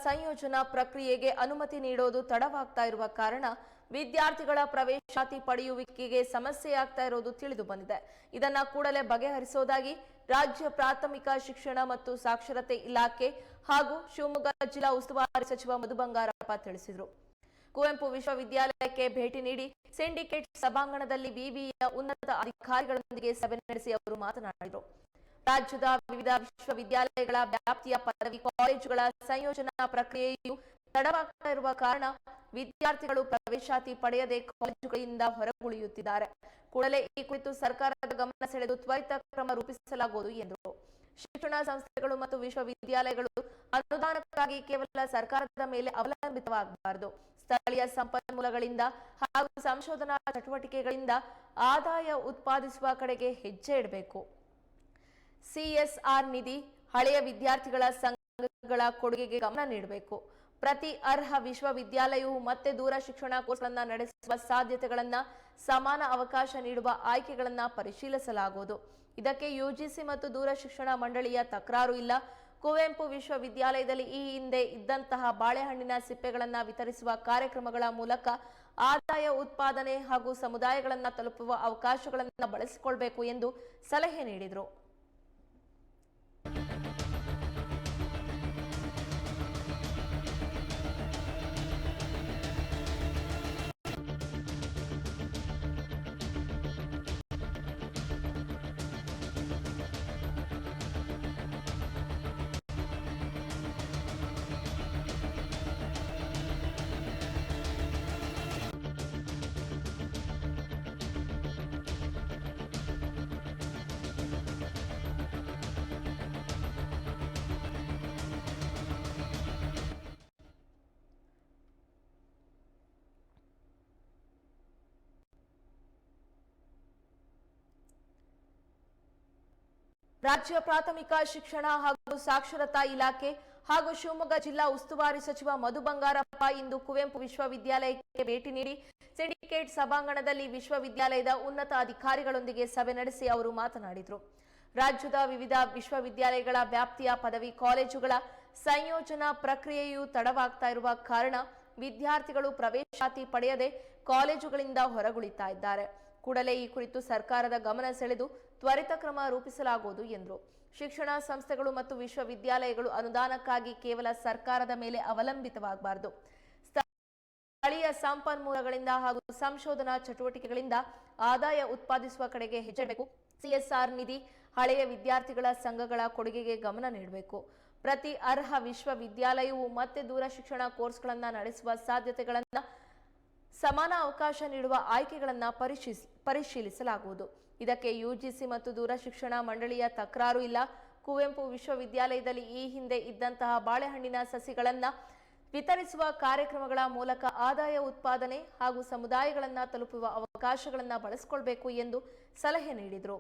ಸಂಯೋಜನಾ ಪ್ರಕ್ರಿಯೆಗೆ ಅನುಮತಿ ನೀಡೋದು ತಡವಾಗ್ತಾ ಇರುವ ಕಾರಣ ವಿದ್ಯಾರ್ಥಿಗಳ ಪ್ರವೇಶಾತಿ ಪಡೆಯುವಿಕೆಗೆ ಸಮಸ್ಯೆಯಾಗ್ತಾ ಇರೋದು ತಿಳಿದು ಬಂದಿದೆ. ಇದನ್ನ ಕೂಡಲೇ ಬಗೆಹರಿಸೋದಾಗಿ ರಾಜ್ಯ ಪ್ರಾಥಮಿಕ ಶಿಕ್ಷಣ ಮತ್ತು ಸಾಕ್ಷರತೆ ಇಲಾಖೆ ಹಾಗೂ ಶಿವಮೊಗ್ಗ ಜಿಲ್ಲಾ ಉಸ್ತುವಾರಿ ಸಚಿವ ಮಧು ಬಂಗಾರಪ್ಪ ತಿಳಿಸಿದರು. ಕುವೆಂಪು ವಿಶ್ವವಿದ್ಯಾಲಯಕ್ಕೆ ಭೇಟಿ ನೀಡಿ ಸಿಂಡಿಕೇಟ್ ಸಭಾಂಗಣದಲ್ಲಿ ವಿವಿಯ ಉನ್ನತ ಅಧಿಕಾರಿಗಳೊಂದಿಗೆ ಸಭೆ ನಡೆಸಿ ಅವರು ಮಾತನಾಡಿದರು. ರಾಜ್ಯದ ವಿವಿಧ ವಿಶ್ವವಿದ್ಯಾಲಯಗಳ ವ್ಯಾಪ್ತಿಯ ಪದವಿ ಕಾಲೇಜುಗಳ ಸಂಯೋಜನಾ ಪ್ರಕ್ರಿಯೆಯು ತಡವಾಗ್ತಾ ಇರುವ ಕಾರಣ ವಿದ್ಯಾರ್ಥಿಗಳು ಪ್ರವೇಶಾತಿ ಪಡೆಯದೆ ಕಾಲೇಜುಗಳಿಂದ ಹೊರಗುಳಿಯುತ್ತಿದ್ದಾರೆ. ಕೂಡಲೇ ಈ ಕುರಿತು ಸರ್ಕಾರದ ಗಮನ ಸೆಳೆದು ತ್ವರಿತ ಕ್ರಮ ರೂಪಿಸಲಾಗುವುದು ಎಂದರು. ಶಿಕ್ಷಣ ಸಂಸ್ಥೆಗಳು ಮತ್ತು ವಿಶ್ವವಿದ್ಯಾಲಯಗಳು ಅನುದಾನಕ್ಕಾಗಿ ಕೇವಲ ಸರ್ಕಾರದ ಮೇಲೆ ಅವಲಂಬಿತವಾಗಬಾರದು. ಸ್ಥಳೀಯ ಸಂಪನ್ಮೂಲಗಳಿಂದ ಹಾಗೂ ಸಂಶೋಧನಾ ಚಟುವಟಿಕೆಗಳಿಂದ ಆದಾಯ ಉತ್ಪಾದಿಸುವ ಕಡೆಗೆ ಹೆಜ್ಜೆ ಇಡಬೇಕು. ಸಿಎಸ್ಆರ್ ನಿಧಿ, ಹಳೆಯ ವಿದ್ಯಾರ್ಥಿಗಳ ಸಂಘಗಳ ಕೊಡುಗೆಗೆ ಗಮನ ನೀಡಬೇಕು. ಪ್ರತಿ ಅರ್ಹ ವಿಶ್ವವಿದ್ಯಾಲಯವು ಮತ್ತೆ ದೂರ ಶಿಕ್ಷಣ ಕೋರ್ಸ್ಗಳನ್ನು ನಡೆಸುವ ಸಾಧ್ಯತೆಗಳನ್ನು ಸಮಾನ ಅವಕಾಶ ನೀಡುವ ಆಯ್ಕೆಗಳನ್ನು ಪರಿಶೀಲಿಸಲಾಗುವುದು. ಇದಕ್ಕೆ ಯುಜಿಸಿ ಮತ್ತು ದೂರ ಶಿಕ್ಷಣ ಮಂಡಳಿಯ ತಕರಾರು ಇಲ್ಲ. ಕುವೆಂಪು ವಿಶ್ವವಿದ್ಯಾಲಯದಲ್ಲಿ ಈ ಹಿಂದೆ ಇದ್ದಂತಹ ಬಾಳೆಹಣ್ಣಿನ ಸಿಪ್ಪೆಗಳನ್ನು ವಿತರಿಸುವ ಕಾರ್ಯಕ್ರಮಗಳ ಮೂಲಕ ಆದಾಯ ಉತ್ಪಾದನೆ ಹಾಗೂ ಸಮುದಾಯಗಳನ್ನು ತಲುಪುವ ಅವಕಾಶಗಳನ್ನು ಬಳಸಿಕೊಳ್ಳಬೇಕು ಎಂದು ಸಲಹೆ ನೀಡಿದರು. ರಾಜ್ಯ ಪ್ರಾಥಮಿಕ ಶಿಕ್ಷಣ ಹಾಗೂ ಸಾಕ್ಷರತಾ ಇಲಾಖೆ ಹಾಗೂ ಶಿವಮೊಗ್ಗ ಜಿಲ್ಲಾ ಉಸ್ತುವಾರಿ ಸಚಿವ ಮಧು ಬಂಗಾರಪ್ಪ ಇಂದು ಕುವೆಂಪು ವಿಶ್ವವಿದ್ಯಾಲಯಕ್ಕೆ ಭೇಟಿ ನೀಡಿ ಸಿಂಡಿಕೇಟ್ ಸಭಾಂಗಣದಲ್ಲಿ ವಿಶ್ವವಿದ್ಯಾಲಯದ ಉನ್ನತ ಅಧಿಕಾರಿಗಳೊಂದಿಗೆ ಸಭೆ ನಡೆಸಿ ಅವರು ಮಾತನಾಡಿದರು. ರಾಜ್ಯದ ವಿವಿಧ ವಿಶ್ವವಿದ್ಯಾಲಯಗಳ ವ್ಯಾಪ್ತಿಯ ಪದವಿ ಕಾಲೇಜುಗಳ ಸಂಯೋಜನಾ ಪ್ರಕ್ರಿಯೆಯು ತಡವಾಗ್ತಾ ಇರುವ ಕಾರಣ ವಿದ್ಯಾರ್ಥಿಗಳು ಪ್ರವೇಶಾತಿ ಪಡೆಯದೆ ಕಾಲೇಜುಗಳಿಂದ ಹೊರಗುಳಿತಾ ಇದ್ದಾರೆ. ಕೂಡಲೇ ಈ ಕುರಿತು ಸರ್ಕಾರದ ಗಮನ ಸೆಳೆದು ತ್ವರಿತ ಕ್ರಮ ರೂಪಿಸಲಾಗುವುದು ಎಂದರು. ಶಿಕ್ಷಣ ಸಂಸ್ಥೆಗಳು ಮತ್ತು ವಿಶ್ವವಿದ್ಯಾಲಯಗಳು ಅನುದಾನಕ್ಕಾಗಿ ಕೇವಲ ಸರ್ಕಾರದ ಮೇಲೆ ಅವಲಂಬಿತವಾಗಬಾರದು. ಸ್ಥಳೀಯ ಸಂಪನ್ಮೂಲಗಳಿಂದ ಹಾಗೂ ಸಂಶೋಧನಾ ಚಟುವಟಿಕೆಗಳಿಂದ ಆದಾಯ ಉತ್ಪಾದಿಸುವ ಕಡೆಗೆ ಹೆಜ್ಜೆ ಇಡಬೇಕು. ಸಿಎಸ್ಆರ್ ನಿಧಿ, ಹಳೆಯ ವಿದ್ಯಾರ್ಥಿಗಳ ಸಂಘಗಳ ಕೊಡುಗೆಗೆ ಗಮನ ನೀಡಬೇಕು. ಪ್ರತಿ ಅರ್ಹ ವಿಶ್ವವಿದ್ಯಾಲಯವು ಮತ್ತೆ ದೂರ ಶಿಕ್ಷಣ ಕೋರ್ಸ್ಗಳನ್ನು ನಡೆಸುವ ಸಾಧ್ಯತೆಗಳನ್ನು ಸಮಾನ ಅವಕಾಶ ನೀಡುವ ಆಯ್ಕೆಗಳನ್ನು ಪರಿಶೀಲಿಸಲಾಗುವುದು. ಇದಕ್ಕೆ ಯುಜಿಸಿ ಮತ್ತು ದೂರ ಶಿಕ್ಷಣ ಮಂಡಳಿಯ ತಕರಾರು ಇಲ್ಲ. ಕುವೆಂಪು ವಿಶ್ವವಿದ್ಯಾಲಯದಲ್ಲಿ ಈ ಹಿಂದೆ ಇದ್ದಂತಹ ಬಾಳೆಹಣ್ಣಿನ ಸಸಿಗಳನ್ನು ವಿತರಿಸುವ ಕಾರ್ಯಕ್ರಮಗಳ ಮೂಲಕ ಆದಾಯ ಉತ್ಪಾದನೆ ಹಾಗೂ ಸಮುದಾಯಗಳನ್ನು ತಲುಪುವ ಅವಕಾಶಗಳನ್ನು ಬಳಸಿಕೊಳ್ಳಬೇಕು ಎಂದು ಸಲಹೆ ನೀಡಿದರು.